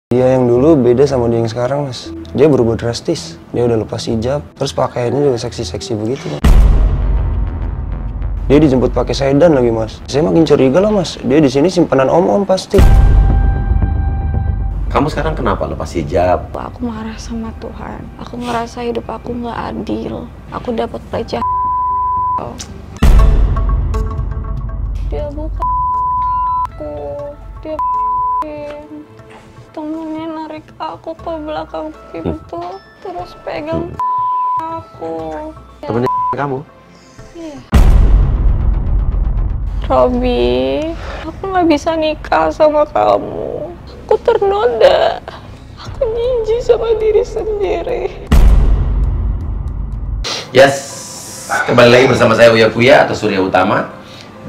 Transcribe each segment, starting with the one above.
Dia yang dulu beda sama dia yang sekarang, Mas. Dia berubah drastis. Dia udah lepas hijab, terus pakaiannya juga seksi-seksi begitu, Mas. Dia dijemput pakai sedan lagi, Mas. Saya makin curiga lah, Mas. Dia di sini simpanan om-om pasti. Kamu sekarang kenapa lepas hijab? Aku marah sama Tuhan. Aku ngerasa hidup aku nggak adil. Aku dapat pelecehan. Dia buka aku. Dia temennya narik aku ke belakang pintu, terus pegang aku. Temennya kamu? Iya. Robi, aku nggak bisa nikah sama kamu. Aku ternoda. Aku jijik sama diri sendiri. Yes, kembali lagi bersama saya Uya Kuya atau Surya Utama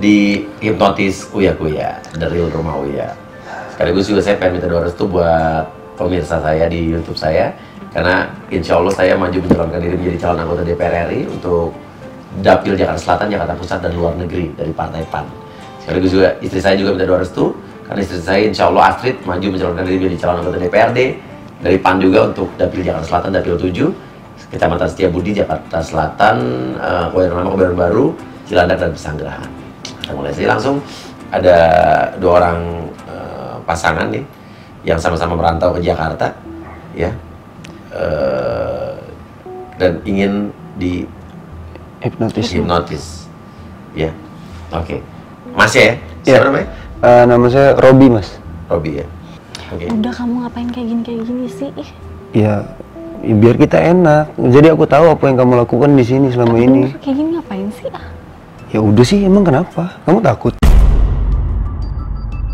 di Hipnotis Uya Kuya, The Real Rumah Uya. Sekaligus juga saya pengen minta doa restu buat pemirsa saya di YouTube saya, karena insya Allah saya maju mencalonkan diri menjadi calon anggota DPR RI untuk Dapil Jakarta Selatan, Jakarta Pusat, dan luar negeri dari Partai PAN. Sekaligus juga istri saya juga minta doa restu, karena istri saya insya Allah Astrid maju mencalonkan diri menjadi calon anggota DPRD dari PAN juga untuk Dapil Jakarta Selatan, Dapil 7, Kecamatan Setiabudi, Jakarta Selatan, Kebayoran Baru, Cilandak, dan Pesanggerahan. Kita mulai saja langsung. Ada dua orang pasangan nih yang sama-sama merantau ke Jakarta, ya, dan ingin di hipnotis, ya. Oke. Mas ya? Siapa namanya? Nama saya Robi, Mas. Robi ya. Oke. Udah, kamu ngapain kayak gini sih? Ya, biar kita enak. Jadi aku tahu apa yang kamu lakukan di sini selama ini. Kayak gini ngapain sih? Ya udah sih, emang kenapa? Kamu takut?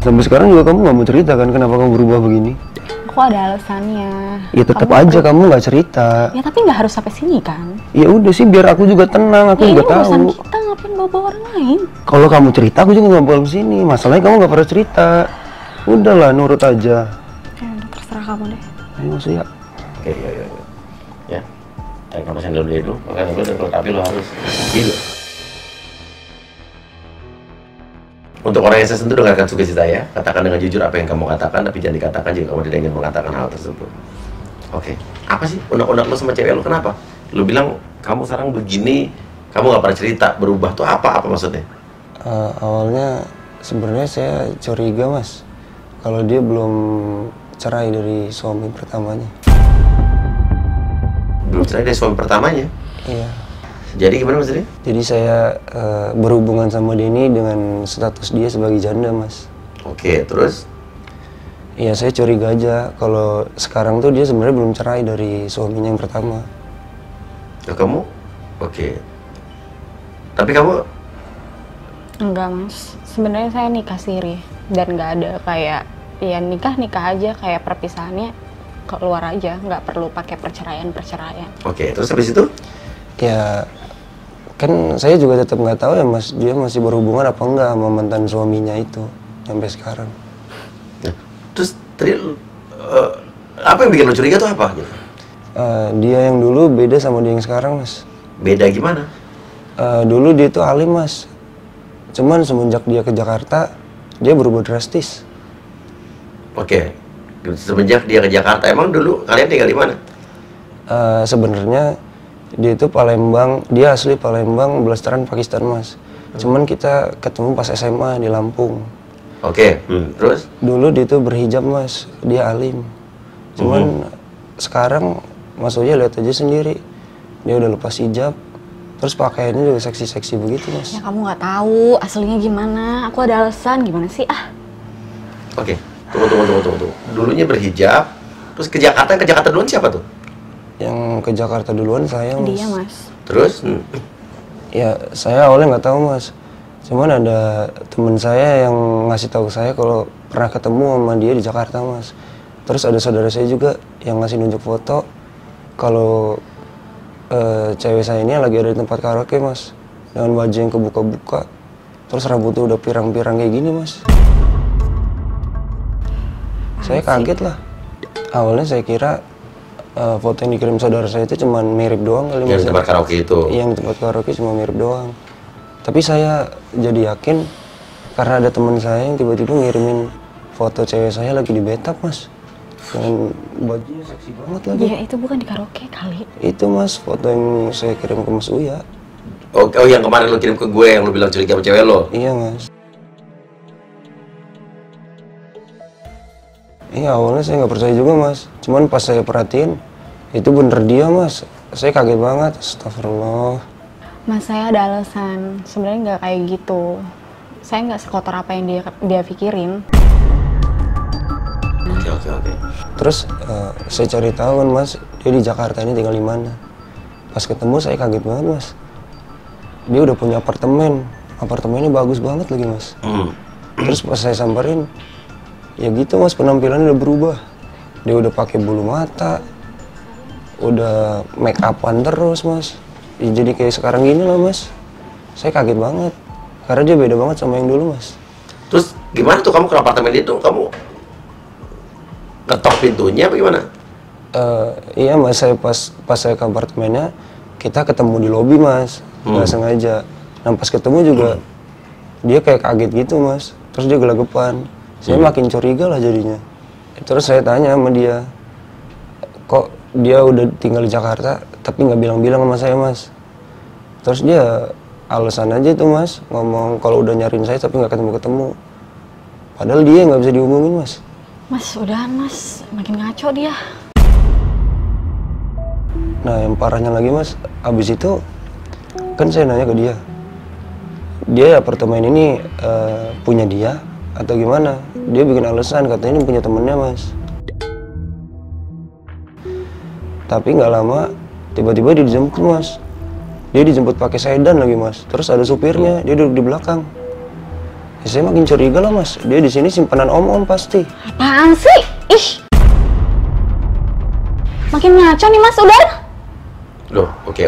Sampai sekarang juga kamu nggak mau cerita kan kenapa kamu berubah begini? Aku ada alasannya. Ya tetap aja kamu nggak cerita. Ya tapi nggak harus sampai sini kan? Ya udah sih, biar aku juga tenang, aku juga ini urusan tahu. kita, ngapain bawa orang lain? Kalau kamu cerita, aku juga nggak boleh sini. Masalahnya kamu nggak pernah cerita. Udahlah, nurut aja. Ya udah, terserah kamu deh. Ayo sih ya. Oke, ya. Tarik nafas yang dulu. Makanya dulu, tapi lo harus gitu. Untuk orang yang saya sentuh, dengarkan sugesti saya. Katakan dengan jujur apa yang kamu katakan, tapi jangan dikatakan jika kamu tidak ingin mengatakan hal tersebut. Oke. Apa sih unek-unek lo sama cewek lo? Kenapa? Lo bilang kamu sekarang begini, kamu nggak pernah cerita, berubah tuh apa? Apa maksudnya? Awalnya sebenarnya saya curiga, Mas, kalau dia belum cerai dari suami pertamanya. Belum cerai dari suami pertamanya? Iya. Jadi gimana maksudnya? Jadi saya berhubungan sama Denny dengan status dia sebagai janda, Mas. Oke, terus? Iya, saya curiga aja kalau sekarang tuh dia sebenarnya belum cerai dari suaminya yang pertama. Ya kamu? Oke. Tapi kamu? Enggak, Mas. Sebenarnya saya nikah siri dan nggak ada kayak ya nikah aja, kayak perpisahannya keluar aja, nggak perlu pakai perceraian. Oke, terus habis itu? Ya kan saya juga tetap nggak tahu ya, Mas, dia masih berhubungan apa enggak sama mantan suaminya itu sampai sekarang. Nah, terus tadi apa yang bikin lo curiga tuh apa? Dia yang dulu beda sama dia yang sekarang, Mas. Beda gimana? Dulu dia itu alim, Mas. Cuman semenjak dia ke Jakarta, dia berubah drastis. Oke, semenjak dia ke Jakarta, emang dulu kalian tinggal di mana? Sebenarnya dia itu Palembang, dia asli Palembang, Belasteran, Pakistan, Mas. Cuman kita ketemu pas SMA di Lampung. Oke, terus? Dulu dia itu berhijab, Mas, dia alim. Cuman sekarang Mas Uya lihat aja sendiri, dia udah lepas hijab, terus pakaiannya juga seksi-seksi begitu, Mas. Ya kamu nggak tahu aslinya gimana. Aku ada alasan, gimana sih? Oke, tunggu. Dulunya berhijab, terus ke Jakarta duluan siapa tuh? Yang ke Jakarta duluan saya, Mas. Dia, Mas. Terus? Ya, saya awalnya nggak tahu, Mas. Cuman ada temen saya yang ngasih tahu saya kalau pernah ketemu sama dia di Jakarta, Mas. Terus ada saudara saya juga yang ngasih nunjuk foto kalau cewek saya ini lagi ada di tempat karaoke, Mas. Dengan baju yang kebuka-buka. Terus rambutnya udah pirang-pirang kayak gini, Mas. Saya kaget lah. Awalnya saya kira foto yang dikirim saudara saya itu cuma mirip doang kali, Mas. Yang di tempat karaoke itu? Yang di tempat karaoke cuma mirip doang. Tapi saya jadi yakin karena ada teman saya yang tiba-tiba ngirimin foto cewek saya lagi di bathtub, Mas. dengan bajunya seksi banget lagi. Ya itu bukan di karaoke kali. Itu mas, foto yang saya kirim ke Mas Uya. Oh, yang kemarin lo kirim ke gue, yang lo bilang curiga sama cewek lo? Iya mas. Iya awalnya saya nggak percaya juga mas. Cuman pas saya perhatiin, itu bener dia mas. Saya kaget banget, astagfirullah. Mas, saya ada alasan. Sebenarnya nggak kayak gitu. Saya nggak sekotor apa yang dia pikirin. Oke. Terus saya cari tahu kan mas, dia di Jakarta ini tinggal di mana. Pas ketemu saya kaget banget mas. Dia udah punya apartemen, apartemennya bagus banget lagi mas. Terus pas saya samperin, ya gitu mas, penampilannya udah berubah. Dia udah pakai bulu mata, udah make upan terus mas. Ya, jadi kayak sekarang gini lah mas. Saya kaget banget, karena dia beda banget sama yang dulu mas. Terus gimana tuh kamu ke apartemen itu? Kamu ketok pintunya apa gimana? Iya mas, saya pas saya ke apartemennya, kita ketemu di lobi mas. Nggak sengaja. Nah pas ketemu juga dia kayak kaget gitu mas. Terus dia gelagapan. Saya makin curiga lah jadinya. Terus saya tanya sama dia, kok dia udah tinggal di Jakarta tapi nggak bilang-bilang sama saya mas. Terus dia alasan aja tuh mas, ngomong kalau udah nyariin saya tapi nggak ketemu-ketemu. Padahal dia nggak bisa dihubungin mas. Mas, udahan mas, makin ngaco dia. Nah yang parahnya lagi mas, abis itu kan saya nanya ke dia apartemen ini punya dia atau gimana? Dia bikin alasan katanya ini punya temennya mas. Tapi nggak lama tiba-tiba dia dijemput mas. Dia dijemput pakai sedan lagi mas. Terus ada supirnya, dia duduk di belakang. Ya, saya makin curiga lah mas. Dia di sini simpanan om pasti. Apaan sih? Ih, makin ngaco nih mas, udah. Loh, oke.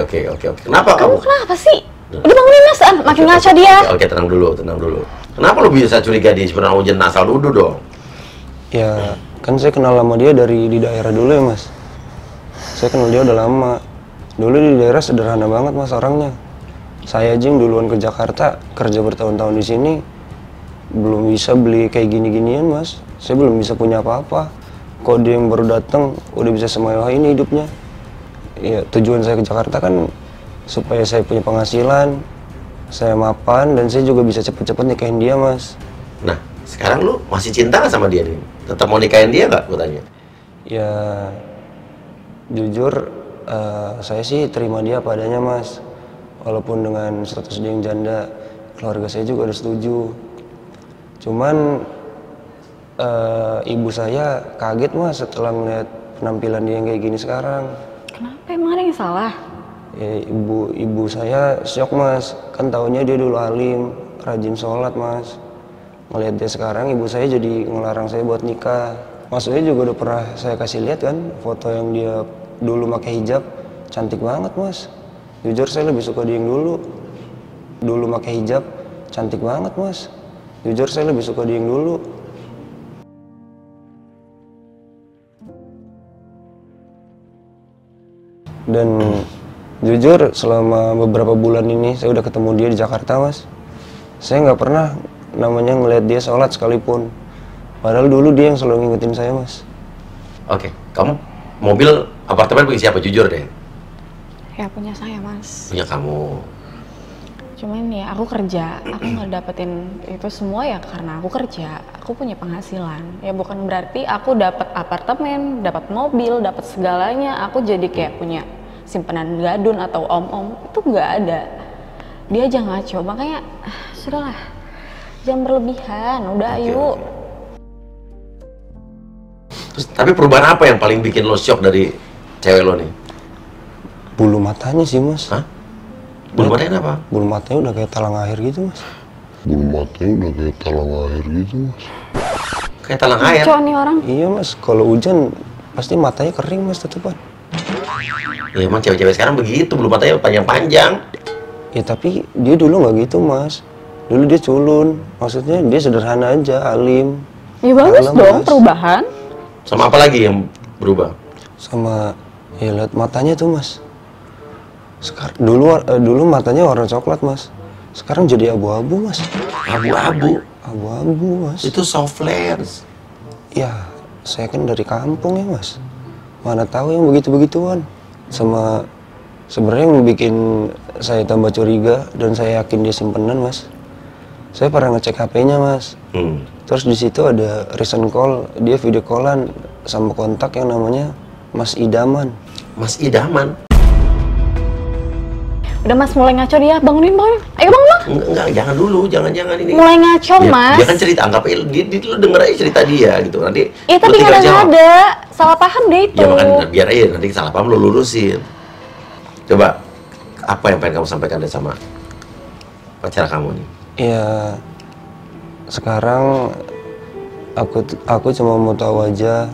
Kenapa kamu? Kenapa sih? Udah bangunin mas, makin ngaco dia. Oke, tenang dulu. Kenapa lo bisa curiga dia sebenarnya hujan asal duduk dong? Ya kan saya kenal sama dia dari di daerah dulu ya mas. Saya kenal dia udah lama. Dulu di daerah sederhana banget mas orangnya. Saya aja yang duluan ke Jakarta kerja bertahun-tahun di sini belum bisa beli kayak gini-ginian mas. Saya belum bisa punya apa-apa. Kok dia yang baru datang udah bisa semewah ini hidupnya. Ya tujuan saya ke Jakarta kan supaya saya punya penghasilan, saya mapan dan saya juga bisa cepet-cepet nikahin dia mas. Nah, sekarang lu masih cinta nggak sama dia nih? Tetap mau nikahin dia nggak? Gue tanya. Ya jujur saya sih terima dia apa adanya mas. Walaupun dengan status dia yang janda, keluarga saya juga udah setuju. Cuman ibu saya kaget mas setelah melihat penampilan dia yang kayak gini sekarang. Kenapa, emang ada yang salah? Ya, ibu saya syok mas, kan taunya dia dulu alim, rajin sholat mas. Ngelihat dia sekarang, ibu saya jadi ngelarang saya buat nikah. Maksudnya juga udah pernah saya kasih lihat kan foto yang dia dulu pakai hijab, cantik banget mas. Jujur saya lebih suka dia yang dulu pakai hijab, cantik banget mas. Jujur saya lebih suka dia yang dulu. Dan jujur selama beberapa bulan ini saya udah ketemu dia di Jakarta mas. Saya nggak pernah namanya ngeliat dia sholat sekalipun. Padahal dulu dia yang selalu ngingetin saya mas. Oke, kamu mobil apartemen punya siapa? Jujur deh. Ya punya saya mas. Punya kamu. Cuman ya aku kerja, aku nggak dapetin itu semua ya karena aku kerja. Aku punya penghasilan. Ya bukan berarti aku dapat apartemen, dapat mobil, dapat segalanya. Aku jadi kayak punya simpanan gadun atau om-om, itu nggak ada. Dia aja ngaco, makanya sudahlah, jangan berlebihan, udah ayo. Terus, tapi perubahan apa yang paling bikin lo shock dari cewek lo nih? Bulu matanya sih mas. Hah? Bulu matanya apa? Bulu matanya udah kayak talang air gitu mas. Bulu matanya udah kayak talang air gitu mas. Kayak talang air? Ngaco nih orang. Iya mas, kalau hujan pasti matanya kering mas tetepan. Ya emang cewek-cewek sekarang begitu, bulu matanya panjang-panjang. Ya tapi dia dulu nggak gitu mas. Dulu dia culun, maksudnya dia sederhana aja, alim. Ya bagus Alam, dong, mas. perubahan. Sama apa lagi yang berubah? Sama ya lihat matanya tuh mas. Sekarang dulu matanya warna coklat mas. Sekarang jadi abu-abu mas. Abu-abu. Abu-abu mas. Itu soft lens. Ya saya kan dari kampung ya mas. Mana tahu yang begitu-begituan. Sama sebenarnya yang bikin saya tambah curiga dan saya yakin dia simpenan mas. Saya pernah ngecek HP-nya mas. Terus di situ ada recent call, dia video callan sama kontak yang namanya Mas Idaman. Mas Idaman? Udah mas, mulai ngaco dia, bangunin. Ayo bangun. Enggak, jangan dulu, jangan ini. Mulai ngaco mas. Dia kan cerita, anggap aja, lu denger aja cerita dia gitu. Nanti Iya tapi lu tinggal jawab. ada, salah paham deh itu. Ya makanya biar aja, nanti salah paham lu lurusin. Coba, apa yang pengen kamu sampaikan deh sama pacar kamu nih? Ya, sekarang aku cuma mau tahu aja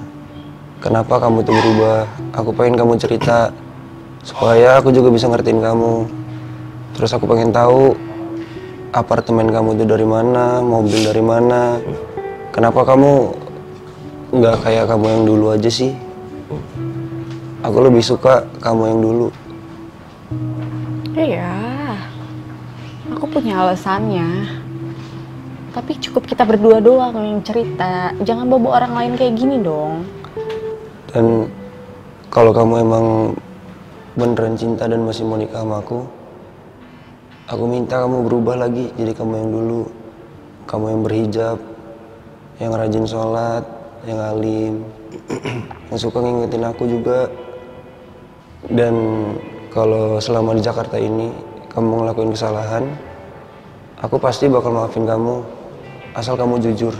kenapa kamu tuh berubah. Aku pengen kamu cerita supaya aku juga bisa ngertiin kamu. Terus aku pengen tahu apartemen kamu itu dari mana, mobil dari mana. Kenapa kamu nggak kayak kamu yang dulu aja sih? Aku lebih suka kamu yang dulu. Iya, aku punya alasannya. Tapi cukup kita berdua doang yang cerita. Jangan bawa orang lain kayak gini dong. Dan kalau kamu emang beneran cinta dan masih mau nikah sama aku minta kamu berubah lagi jadi kamu yang dulu. Kamu yang berhijab, yang rajin sholat, yang alim, yang suka ngingetin aku juga. Dan kalau selama di Jakarta ini kamu ngelakuin kesalahan, aku pasti bakal maafin kamu, asal kamu jujur.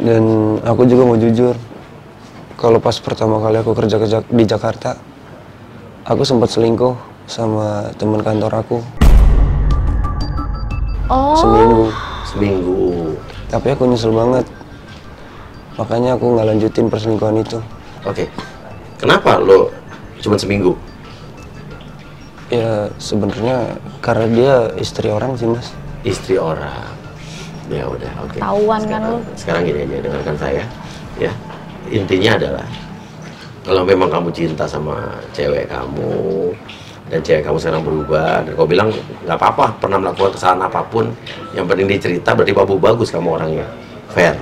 Dan aku juga mau jujur, kalau pas pertama kali aku kerja di Jakarta, aku sempat selingkuh sama teman kantor aku. Oh. Seminggu. Tapi aku nyesel banget. Makanya aku nggak lanjutin perselingkuhan itu. Oke. Kenapa lo cuma seminggu? Ya sebenarnya karena dia istri orang sih mas. Istri orang. Ya udah, oke. Ketahuan kan lo. Sekarang gini aja, dengarkan saya. Ya. Intinya adalah kalau memang kamu cinta sama cewek kamu dan cewek kamu sekarang berubah dan kau bilang nggak apa-apa pernah melakukan kesalahan apapun, yang penting dia cerita, berarti bagus kamu orangnya fair,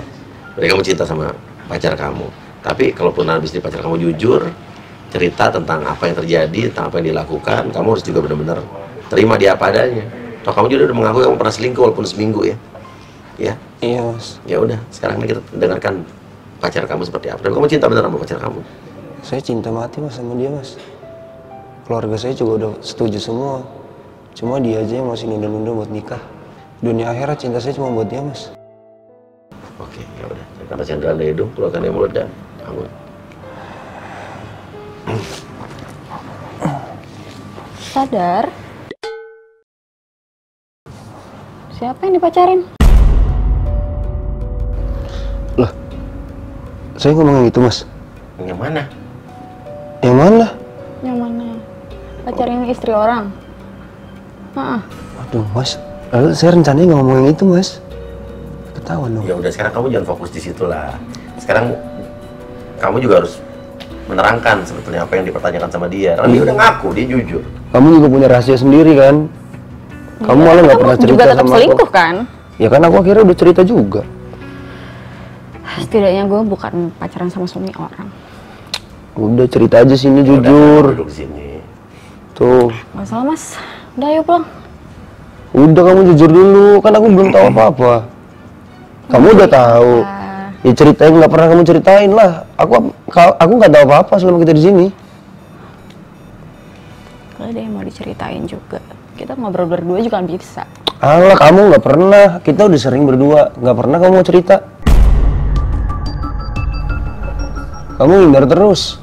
berarti kamu cinta sama pacar kamu. Tapi kalaupun habis di pacar kamu jujur cerita tentang apa yang terjadi, tentang apa yang dilakukan, kamu harus juga benar-benar terima dia apa adanya. Toh kamu juga udah mengaku kamu pernah selingkuh walaupun seminggu ya. Ya. Iya mas. Ya udah, sekarang kita dengarkan pacar kamu seperti apa. Dan kamu cinta benar sama pacar kamu? Saya cinta mati mas sama dia mas. Keluarga saya juga udah setuju semua. Cuma dia aja yang masih nunda-nunda buat nikah. Dunia akhirat cinta saya cuma buat dia mas. Oke, ya udah. Karena cendera dari hidung, keluarkan yang mulut dan bangun. Sadar. Siapa yang dipacarin? Lah, saya ngomong yang itu mas. Yang mana? Yang mana? Yang mana? Pacarin istri orang? Heeh. Waduh mas, lalu saya rencananya nggak ngomong yang itu mas. Ketahuan dong. Ya udah, sekarang kamu jangan fokus di situ lah. Sekarang kamu juga harus menerangkan sebetulnya apa yang dipertanyakan sama dia. Karena dia udah ngaku, dia jujur. Kamu juga punya rahasia sendiri kan? Kamu malah nggak pernah cerita juga tetap sama selingkuh aku. kan? Ya kan aku akhirnya udah cerita juga. Setidaknya gue bukan pacaran sama suami orang. Udah cerita aja sini Udah, jujur. kamu duduk sini. Tuh. Masalah mas, udah ayo pulang. Udah kamu jujur dulu, kan aku belum tahu apa-apa. Kamu udah tahu. Ya ceritain, nggak pernah kamu ceritain lah. Aku nggak tahu apa-apa selama kita di sini. Kalau ada yang mau diceritain juga, kita ngobrol berdua juga bisa. Alah, kamu nggak pernah. Kita udah sering berdua, nggak pernah kamu mau cerita. Kamu hindar terus.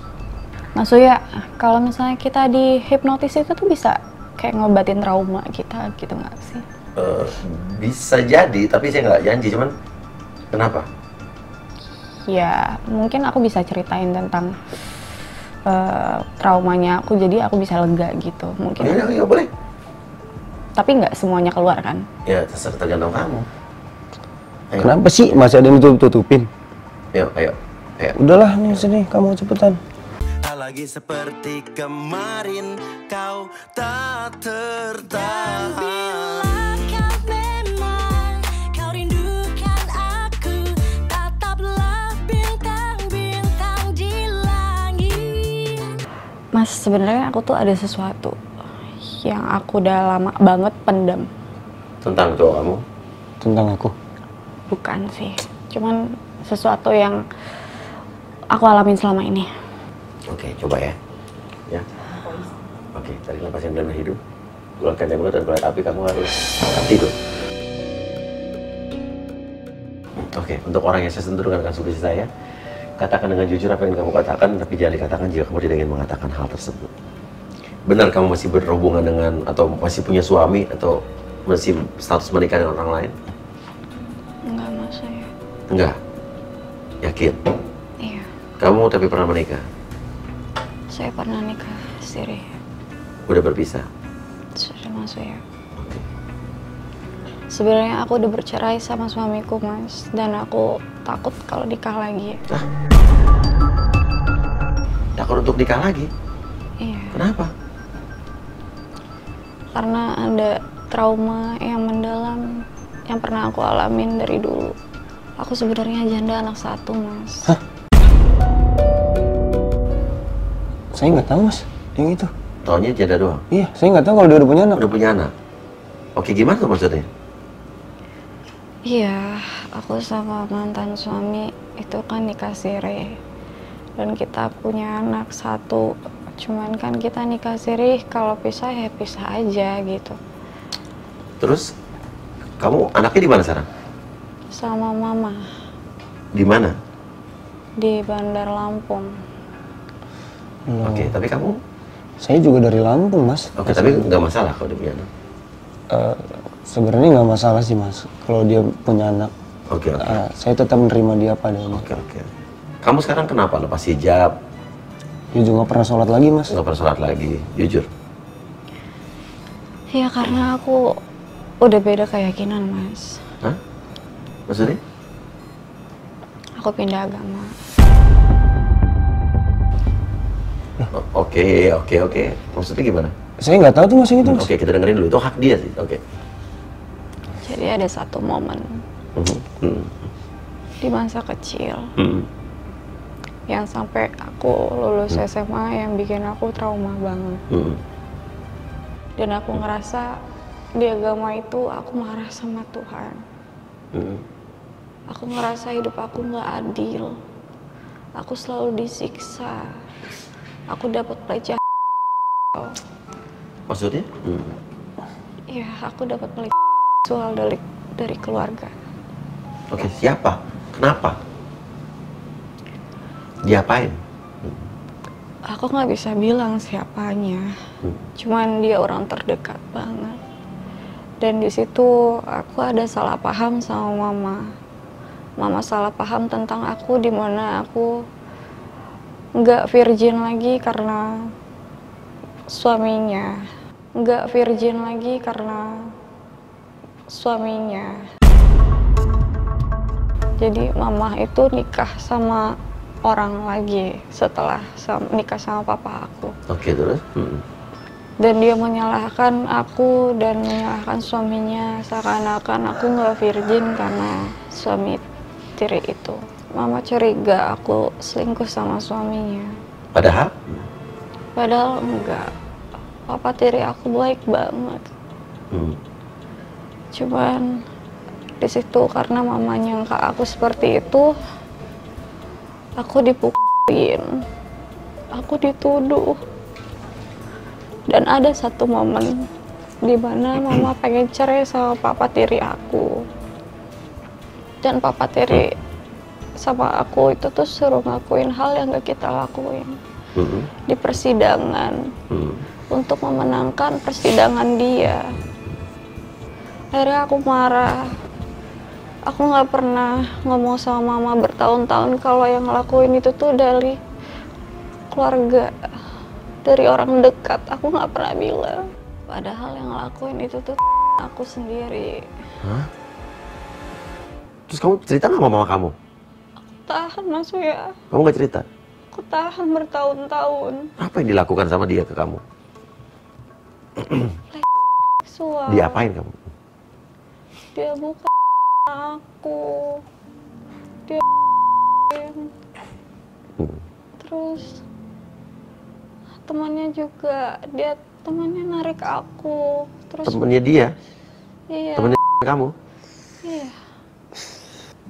Mas Uya, kalau misalnya kita di hipnotis itu tuh bisa kayak ngobatin trauma kita gitu nggak sih? Bisa jadi, tapi saya nggak janji. Cuman kenapa? Ya mungkin aku bisa ceritain tentang traumanya aku, jadi aku bisa lega gitu mungkin. Ya boleh. Tapi nggak semuanya keluar kan? Ya tergantung kamu. Ayo. Kenapa sih masih ada yang tutup-tutupin? Ayo. Udahlah nih sini, kamu cepetan. Tak lagi seperti kemarin, kau tak tertahan. Mas, sebenarnya aku tuh ada sesuatu yang aku udah lama banget pendam. Tentang cowok kamu? Tentang aku? Bukan sih, cuman sesuatu yang aku alamin selama ini. Oke, coba ya. Ya. Oke, tarik napas yang dalam hidung. Keluarkan yang mulut dan keluar api, kamu harus tidur. Oke, untuk orang yang saya sentuh dengan kasus saya, katakan dengan jujur apa yang kamu katakan, tapi jangan dikatakan jika kamu tidak ingin mengatakan hal tersebut. Benar kamu masih berhubungan dengan, atau masih punya suami, atau masih status menikah dengan orang lain? Enggak, Mas, saya. Enggak? Yakin? Iya, Kamu tapi pernah menikah? saya pernah nikah sendiri. Udah berpisah? Sudah, Mas, saya. Oke. Sebenarnya aku udah bercerai sama suamiku, Mas, dan aku takut kalau nikah lagi. Takut untuk nikah lagi? Iya. Kenapa? Karena ada trauma yang mendalam yang pernah aku alamin dari dulu. Aku sebenarnya janda anak satu, Mas. Hah? Saya nggak tahu, Mas, yang itu. Taunya janda doang? Iya, saya nggak tahu kalau dia udah punya anak. Udah punya anak? Oke, gimana tuh maksudnya? Iya, aku sama mantan suami itu kan nikah siri. Dan kita punya anak satu. Cuman kan kita nikah siri, kalau pisah ya pisah aja gitu. Terus, kamu anaknya di mana sekarang? Sama mama Di mana? di Bandar Lampung. Loh, Oke, tapi kamu? saya juga dari Lampung, Mas. Oke, tapi nggak masalah kalau dia punya anak. Sebenarnya nggak masalah sih, Mas, kalau dia punya anak. Oke. Saya tetap menerima dia apa adanya. Oke. Kamu sekarang kenapa lepas hijab? Dia juga nggak pernah sholat lagi, Mas. Nggak pernah sholat lagi, jujur. Ya karena aku udah beda keyakinan, Mas. Hah? Maksudnya? Aku pindah agama. Oke. Maksudnya gimana? Saya nggak tahu tuh, Mas, yang itu, Mas. Oke, kita dengerin dulu. Itu hak dia sih. Oke. Jadi ada satu momen di masa kecil yang sampai aku lulus SMA yang bikin aku trauma banget. Dan aku ngerasa di agama itu aku marah sama Tuhan. Aku ngerasa hidup aku nggak adil. Aku selalu disiksa. Aku dapat pelecehan. Maksudnya? Iya, aku dapat pelecehan seksual dari keluarga. Oke, siapa? Kenapa? Diapain? Aku nggak bisa bilang siapanya. Cuman dia orang terdekat banget. Dan di situ aku ada salah paham sama mama. Mama salah paham tentang aku, di mana aku nggak virgin lagi karena suaminya. Nggak virgin lagi karena suaminya. Jadi mama itu nikah sama orang lagi setelah nikah sama papa aku. Oke, terus? Dan dia menyalahkan aku dan menyalahkan suaminya, seakan-akan aku nggak virgin karena suami tiri itu. Mama curiga aku selingkuh sama suaminya. Padahal? Padahal enggak. Papa tiri aku baik banget. Cuman di situ karena mama nyangka aku seperti itu, aku dipukulin, aku dituduh. Dan ada satu momen di mana mama pengen cerai sama papa tiri aku. Dan papa tiri sama aku itu tuh suruh ngakuin hal yang gak kita lakuin di persidangan untuk memenangkan persidangan dia. Akhirnya aku marah. Aku nggak pernah ngomong sama mama bertahun-tahun kalau yang ngelakuin itu tuh dari keluarga, dari orang dekat. Aku nggak pernah bilang. Padahal yang ngelakuin itu tuh aku sendiri. Hah? Terus kamu cerita nggak sama mama kamu? tahan Mas Uya. Kamu nggak cerita? Aku tahan bertahun-tahun. Apa yang dilakukan sama dia ke kamu? Seksual. Diapain kamu? Dia buka aku. Dia terus temannya juga, dia temannya narik aku. Terus Temennya dia? iya. Temennya kamu? Iya,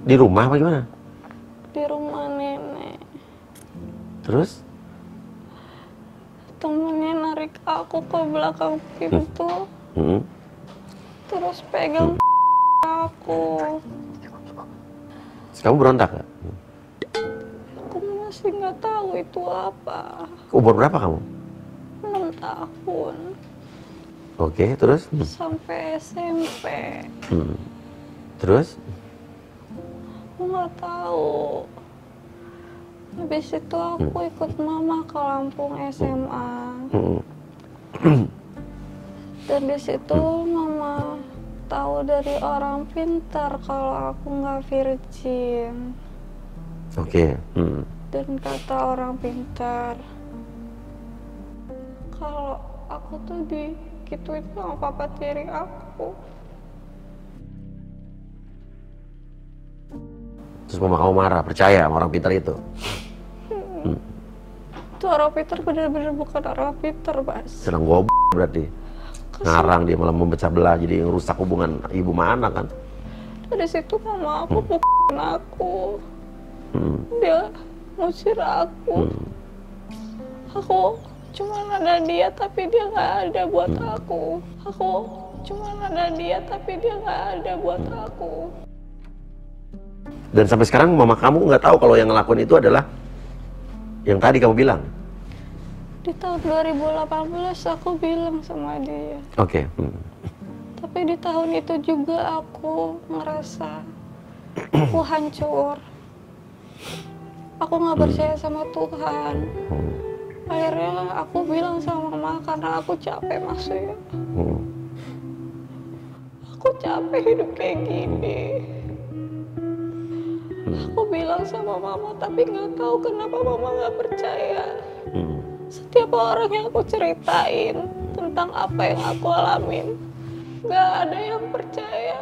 Di rumah apa gimana? di rumah nenek. Terus? Temennya narik aku ke belakang pintu. Hmm. Terus pegang aku. Terus kamu berontak gak? Aku masih nggak tahu itu apa. Umur berapa kamu? 6 tahun. Oke, terus? Sampai SMP. Terus? Aku nggak tahu. Habis itu aku ikut mama ke Lampung SMA. Dan di situ mama tahu dari orang pintar kalau aku nggak virgin. Oke. Dan kata orang pintar, kalau aku tuh digituin sama papa tiri aku. Terus mama kamu marah, percaya sama orang pintar itu? Itu orang pintar bener-bener bukan orang pintar, Mas. Sedang goblok berarti. Ngarang dia malah memecah belah, jadi ngerusak hubungan ibu sama anak kan? Dari situ mama aku pukulin aku. Dia ngusir aku. Aku cuma ada dia tapi dia nggak ada buat aku. Aku cuma ada dia tapi dia nggak ada buat aku. Dan sampai sekarang mama kamu nggak tahu kalau yang ngelakuin itu adalah yang tadi kamu bilang? Di tahun 2018 aku bilang sama dia. Oke. Tapi di tahun itu juga aku ngerasa aku hancur. Aku nggak percaya sama Tuhan. Akhirnya aku bilang sama mama karena aku capek maksudnya. Aku capek hidup kayak gini. Aku bilang sama mama tapi nggak tahu kenapa mama nggak percaya. Setiap orang yang aku ceritain tentang apa yang aku alamin, nggak ada yang percaya.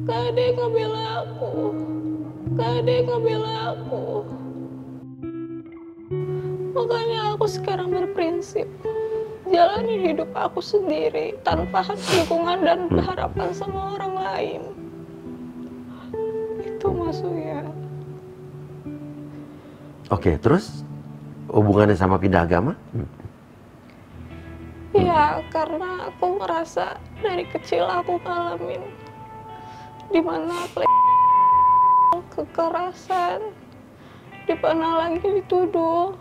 Nggak ada yang ngebela aku. Nggak ada yang ngebela aku. Makanya aku sekarang berprinsip jalani hidup aku sendiri tanpa dukungan dan harapan sama orang lain. Itu Mas Uya. Oke, terus hubungannya sama pindah agama? Ya, karena aku ngerasa dari kecil aku ngalamin dimana kekerasan, dimana lagi dituduh.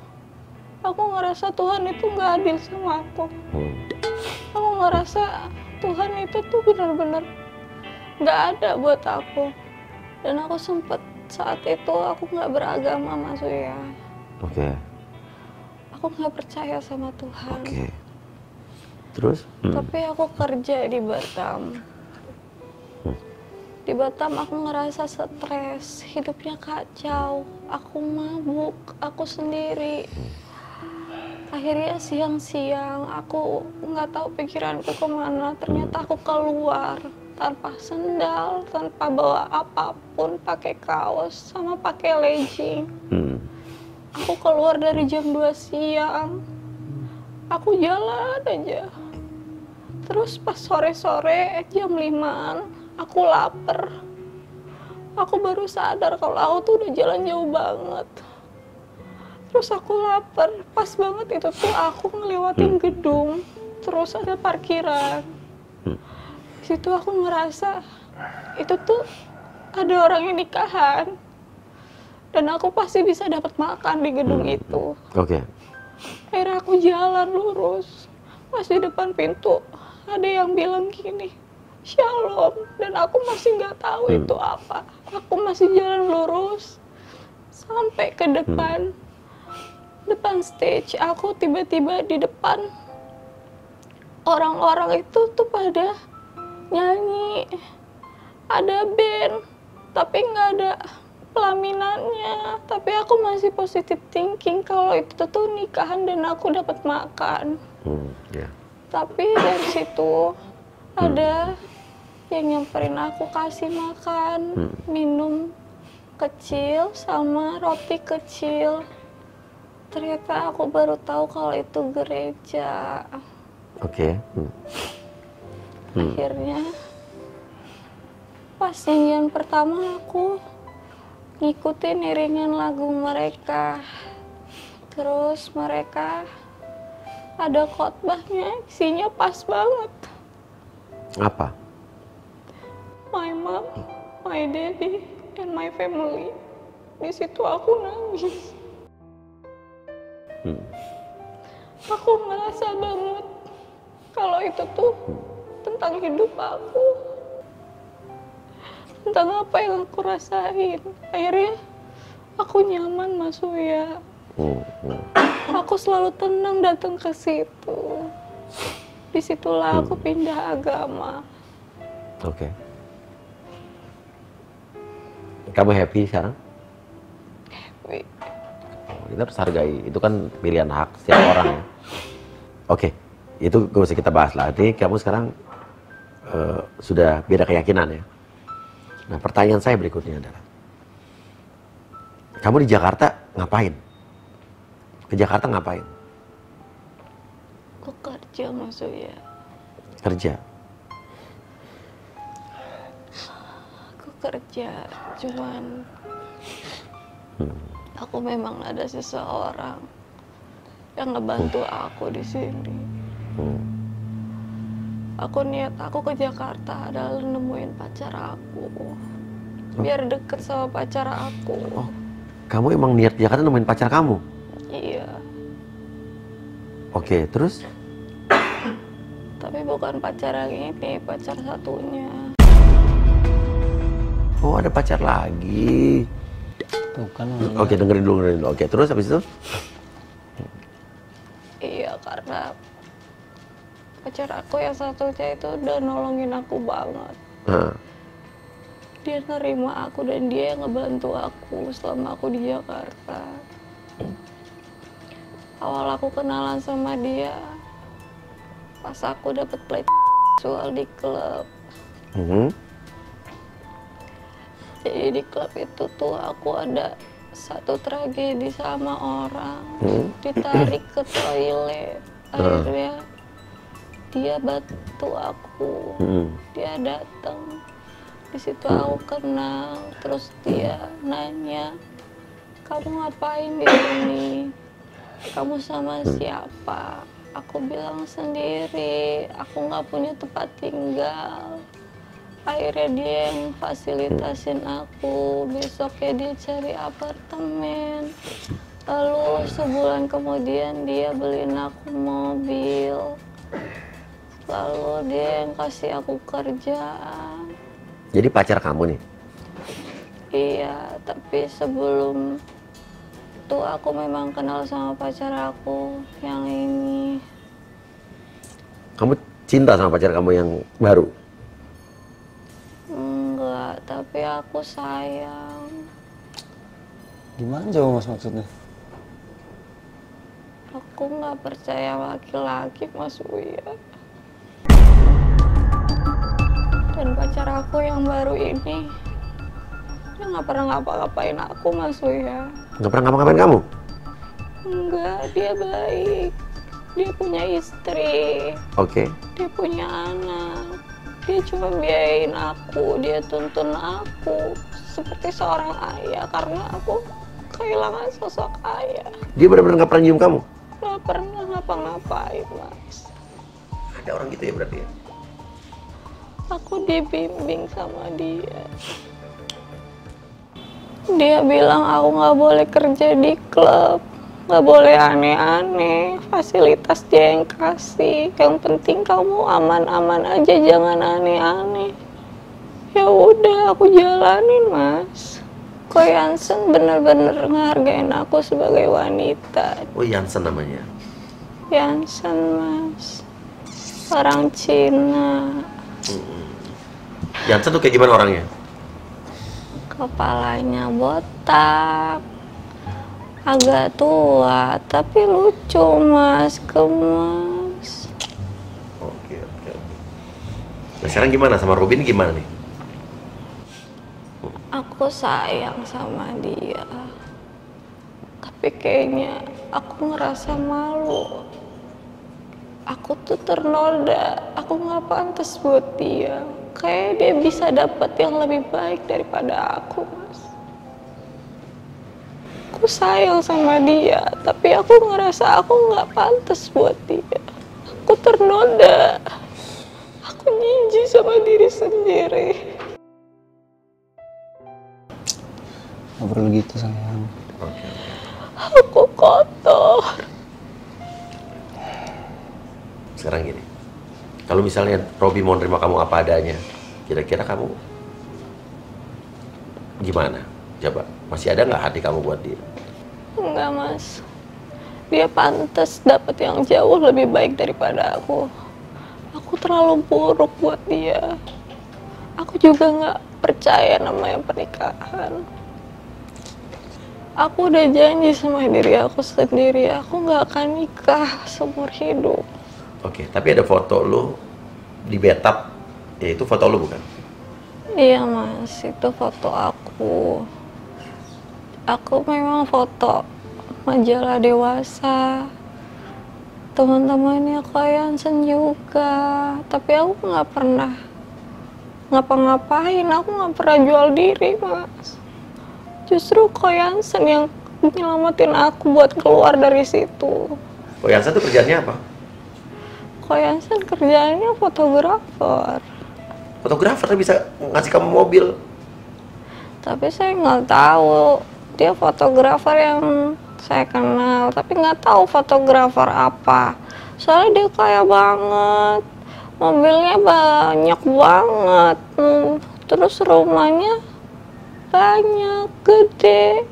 Aku ngerasa Tuhan itu nggak adil sama aku. Aku ngerasa Tuhan itu tuh benar-benar nggak ada buat aku. Dan aku sempet saat itu aku nggak beragama Mas Uya. Oke. Aku nggak percaya sama Tuhan. Oke. Terus? Tapi aku kerja di Batam. Di Batam aku ngerasa stres, hidupnya kacau. Aku mabuk, aku sendiri. Akhirnya siang-siang aku nggak tahu pikiranku kemana. Ternyata aku keluar tanpa sendal, tanpa bawa apapun, pakai kaos sama pakai legging. Aku keluar dari jam 2 siang. Aku jalan aja. Terus pas sore-sore jam 5-an, aku lapar. Aku baru sadar kalau aku tuh udah jalan jauh banget. Terus aku lapar, pas banget itu tuh aku ngelewatin gedung, terus ada parkiran. Di situ aku ngerasa itu tuh ada orang yang nikahan. Dan aku pasti bisa dapat makan di gedung itu. Oke. Akhirnya aku jalan lurus. Pas di depan pintu ada yang bilang gini, Shalom. Dan aku masih nggak tahu itu apa. Aku masih jalan lurus sampai ke depan. Depan stage, aku tiba-tiba di depan. Orang-orang itu tuh pada nyanyi. Ada band, tapi nggak ada pelaminannya. Tapi aku masih positive thinking kalau itu tuh nikahan dan aku dapat makan. Ya. Tapi dari situ ada yang nyamperin aku kasih makan, minum kecil sama roti kecil. Ternyata aku baru tahu kalau itu gereja. Oke. Akhirnya pas nyanyian pertama aku ngikutin iringan lagu mereka. Terus mereka ada khotbahnya, isinya pas banget. Apa? My mom, my daddy, and my family. Di situ aku nangis. Aku ngerasa banget kalau itu tuh tentang hidup aku, tentang apa yang aku rasain. Akhirnya aku nyaman Mas Uya. Aku selalu tenang datang ke situ. Disitulah aku pindah agama. Oke. Kamu happy sekarang? Happy. Kita harus hargai, itu kan pilihan hak setiap orang ya. Oke, itu gak usah kita bahas lah. Artinya kamu sekarang sudah beda keyakinan ya. Nah, pertanyaan saya berikutnya adalah, kamu di Jakarta ngapain? Ke Jakarta ngapain? Aku kerja Mas Uya. Kerja. Aku kerja, cuman aku memang ada seseorang yang ngebantu aku di sini. Aku niat aku ke Jakarta adalah nemuin pacar aku, biar deket sama pacar aku. Oh, kamu emang niat di Jakarta nemuin pacar kamu? Iya. Oke, terus? Tapi bukan pacar yang ini, pacar satunya. Oh, ada pacar lagi. Bukan. Oke, dengerin dulu. Oke, terus habis itu? Iya, karena pacar aku yang satunya itu udah nolongin aku banget. Dia nerima aku dan dia yang ngebantu aku selama aku di Jakarta. Awal aku kenalan sama dia pas aku dapet pelecehan seksual di klub. Jadi di klub itu tuh aku ada satu tragedi sama orang, ditarik ke toilet. Akhirnya dia bantu aku, dia datang. Di situ aku kenal, terus dia nanya, kamu ngapain di sini? Kamu sama siapa? Aku bilang sendiri, aku nggak punya tempat tinggal. Akhirnya dia yang fasilitasin aku, besoknya dia cari apartemen. Lalu sebulan kemudian dia beliin aku mobil. Lalu dia yang kasih aku kerjaan. Jadi pacar kamu nih? Iya, tapi sebelum itu aku memang kenal sama pacar aku yang ini. Kamu cinta sama pacar kamu yang baru? Enggak, tapi aku sayang. Gimana jauh Mas maksudnya? Aku nggak percaya laki-laki Mas Uya. Dan pacar aku yang baru ini, dia nggak pernah ngapa-ngapain aku Mas Uya. Nggak pernah ngapa-ngapain kamu? Enggak, dia baik. Dia punya istri. Oke. Dia punya anak. Dia cuma biayain aku, dia tuntun aku seperti seorang ayah karena aku kehilangan sosok ayah. Dia benar-benar nggak pernah nyium kamu? Nggak pernah ngapa-ngapain, Mas. Ada orang gitu ya berarti ya? Aku dibimbing sama dia. Dia bilang aku nggak boleh kerja di klub, nggak boleh aneh-aneh, fasilitas dia yang kasih. Yang penting kamu aman-aman aja, jangan aneh-aneh. Ya udah, aku jalanin, Mas. Ko Yansen bener-bener ngehargain aku sebagai wanita. Oh, Yansen namanya? Yansen, Mas. Orang Cina. Yansen tuh kayak gimana orangnya? Kepalanya botak, agak tua, tapi lucu Mas, gemes. Oke. Nah sekarang gimana sama Robin gimana nih? Aku sayang sama dia, tapi kayaknya aku ngerasa malu. Aku tuh ternoda, aku nggak pantas buat dia. Kayak dia bisa dapat yang lebih baik daripada aku, Mas. Aku sayang sama dia, tapi aku ngerasa aku nggak pantas buat dia. Aku ternoda, aku jijik sama diri sendiri. Nggak perlu gitu sayang. Oke. Aku kotor. Sekarang gini, kalau misalnya Robi mau nerima kamu apa adanya, kira-kira kamu gimana? Coba, masih ada nggak hati kamu buat dia? Enggak, Mas. Dia pantas dapat yang jauh lebih baik daripada aku. Aku terlalu buruk buat dia. Aku juga nggak percaya namanya pernikahan. Aku udah janji sama diri aku sendiri, aku nggak akan nikah seumur hidup. Oke, tapi ada foto lu di bathtub, ya itu foto lu bukan? Iya, Mas, itu foto aku. Aku memang foto majalah dewasa. Teman-temannya Koyansen juga, tapi aku nggak pernah ngapa-ngapain, aku nggak pernah jual diri, Mas. Justru Koyansen yang nyelamatin aku buat keluar dari situ. Oh, yang satu kerjaannya apa? Koyansen kerjaannya fotografer. Fotografer bisa ngasih kamu mobil. Tapi saya nggak tahu dia fotografer yang saya kenal, tapi nggak tahu fotografer apa. Soalnya dia kaya banget, mobilnya banyak banget, terus rumahnya banyak, gede.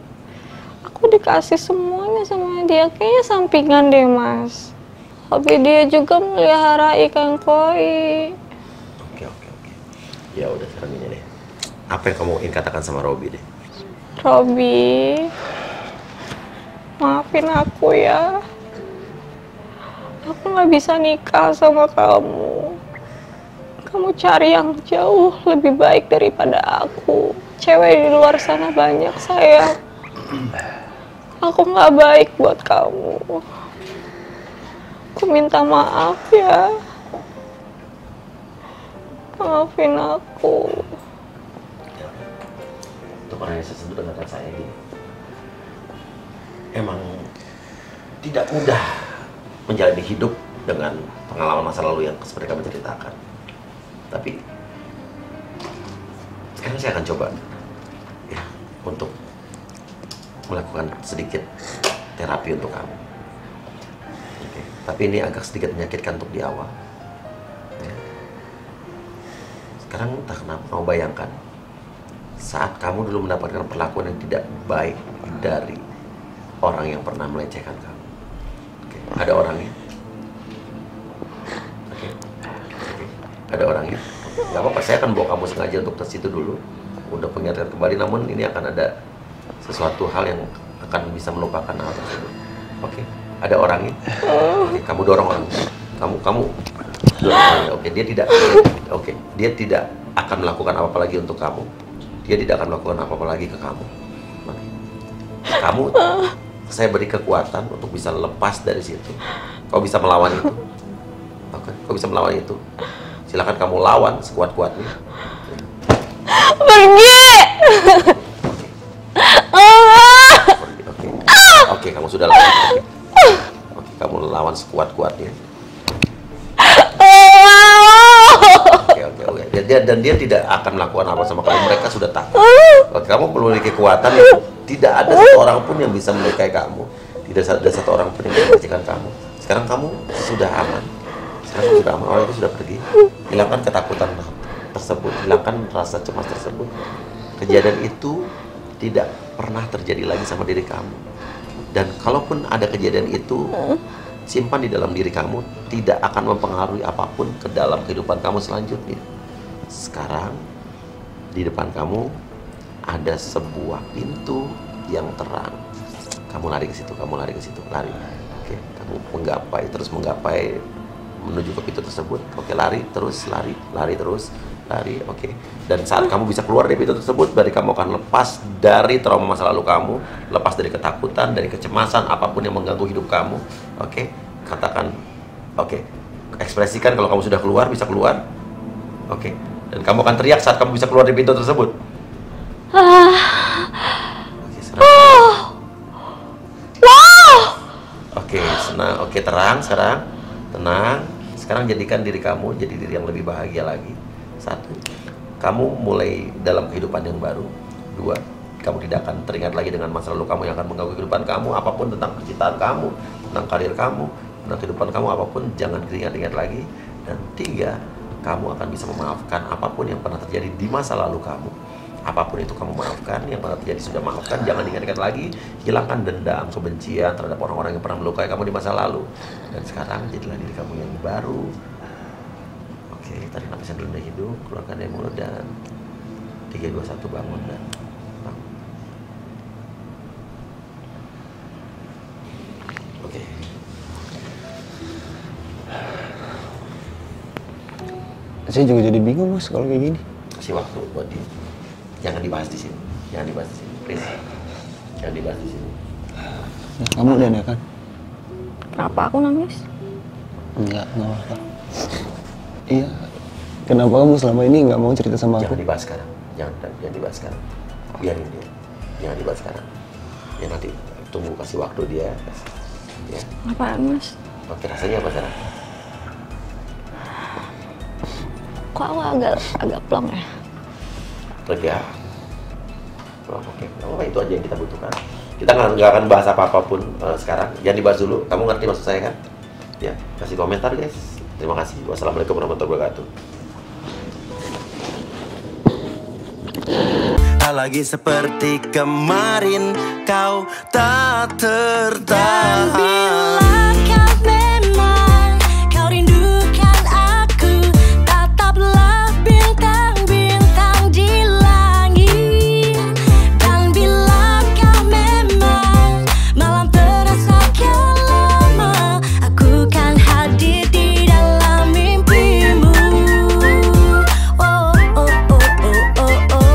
Aku dikasih semuanya sama dia, kayaknya sampingan deh, Mas. Hobi dia juga melihara ikan koi. Oke. Ya udah sekarang ini deh. Apa yang kamu ingin katakan sama Robi deh? Robi, maafin aku ya. Aku nggak bisa nikah sama kamu. Kamu cari yang jauh lebih baik daripada aku. Cewek di luar sana banyak, sayang. Aku nggak baik buat kamu. Aku minta maaf ya. Maafin aku. Untuk orang yang saya sebut dengan saya ini, emang tidak mudah menjalani hidup dengan pengalaman masa lalu yang seperti kami ceritakan. Tapi sekarang saya akan coba ya untuk melakukan sedikit terapi untuk kamu. Oke. Tapi ini agak sedikit menyakitkan untuk di awal. Ya. Sekarang entah kenapa kamu bayangkan saat kamu dulu mendapatkan perlakuan yang tidak baik dari orang yang pernah melecehkan kamu. Oke. Ada orangnya? Oke. Ada orangnya? Gak apa-apa, saya akan bawa kamu sengaja untuk ke situ dulu untuk mengingatkan kembali, namun ini akan ada sesuatu hal yang akan bisa melupakan hal tersebut. Oke. Ada orangnya? Oke. Kamu dorong orangnya. Kamu dorong orangnya. Oke. Dia tidak akan melakukan apa-apa lagi untuk kamu. Dia tidak akan melakukan apa-apa lagi ke kamu. Oke. Kamu, saya beri kekuatan untuk bisa lepas dari situ. Kau bisa melawan itu. Oke. Kau bisa melawan itu. Silakan kamu lawan sekuat-kuatnya. Pergi! Oke, kamu sudah lawan. Oke, kamu lawan sekuat-kuatnya. Oke. Dan dia tidak akan melakukan apa sama kamu. Mereka sudah takut. Oke, kamu memiliki kekuatan itu. Tidak ada satu orang pun yang bisa melukai kamu. Tidak ada satu orang pun yang bisa membersihkan kamu. Sekarang kamu sudah aman. Orang itu sudah pergi. Hilangkan ketakutan tersebut. Hilangkan rasa cemas tersebut. Kejadian itu tidak pernah terjadi lagi sama diri kamu. Dan kalaupun ada kejadian itu, simpan di dalam diri kamu, tidak akan mempengaruhi apapun ke dalam kehidupan kamu selanjutnya. Sekarang, di depan kamu ada sebuah pintu yang terang. Kamu lari ke situ, lari. Oke, kamu menggapai menuju ke pintu tersebut. Oke, lari terus, oke. Dan saat kamu bisa keluar dari pintu tersebut, berarti kamu akan lepas dari trauma masa lalu kamu, lepas dari ketakutan, dari kecemasan, apapun yang mengganggu hidup kamu. Oke, katakan, oke, ekspresikan kalau kamu sudah keluar, bisa keluar. Oke, dan kamu akan teriak saat kamu bisa keluar dari pintu tersebut. Oke, oke, senang. Oke, terang sekarang. Tenang. Sekarang jadikan diri kamu jadi diri yang lebih bahagia lagi. 1, kamu mulai dalam kehidupan yang baru. 2, kamu tidak akan teringat lagi dengan masa lalu kamu yang akan mengganggu kehidupan kamu. Apapun tentang percintaan kamu, tentang karir kamu, tentang kehidupan kamu, apapun jangan diingat-ingat lagi. Dan 3, kamu akan bisa memaafkan apapun yang pernah terjadi di masa lalu kamu. Apapun itu kamu maafkan, yang pernah terjadi sudah maafkan, jangan diingat-ingat lagi. Hilangkan dendam, kebencian terhadap orang-orang yang pernah melukai kamu di masa lalu. Dan sekarang jadilah diri kamu yang baru. Oke, tarik napas yang dalam hidung, keluarkan dari mulut, dan 3, 2, 1, bangun dan bangun. Oke. Saya juga jadi bingung mas kalau kayak gini. Kasih waktu buat dia. Jangan dibahas di sini. Please. Jangan dibahas di sini. Nah, kamu udah ya kan? Kenapa aku nangis? Enggak apa-apa. Iya. Kenapa kamu selama ini nggak mau cerita sama aku? Jangan dibahas sekarang. Jangan dibahas sekarang. Biarin dia. Jangan dibahas sekarang. Ya nanti tunggu, kasih waktu dia. Ya. Apaan mas? Oke, rasanya apa sekarang? Kok aku agak plong ya? Lega. Oke, apa itu aja yang kita butuhkan. Kita nggak akan bahas apa-apapun sekarang. Jangan dibahas dulu. Kamu ngerti maksud saya kan? Ya, kasih komentar guys. Terima kasih. Wassalamualaikum warahmatullahi wabarakatuh. Tak lagi seperti kemarin, kau tak tertahan.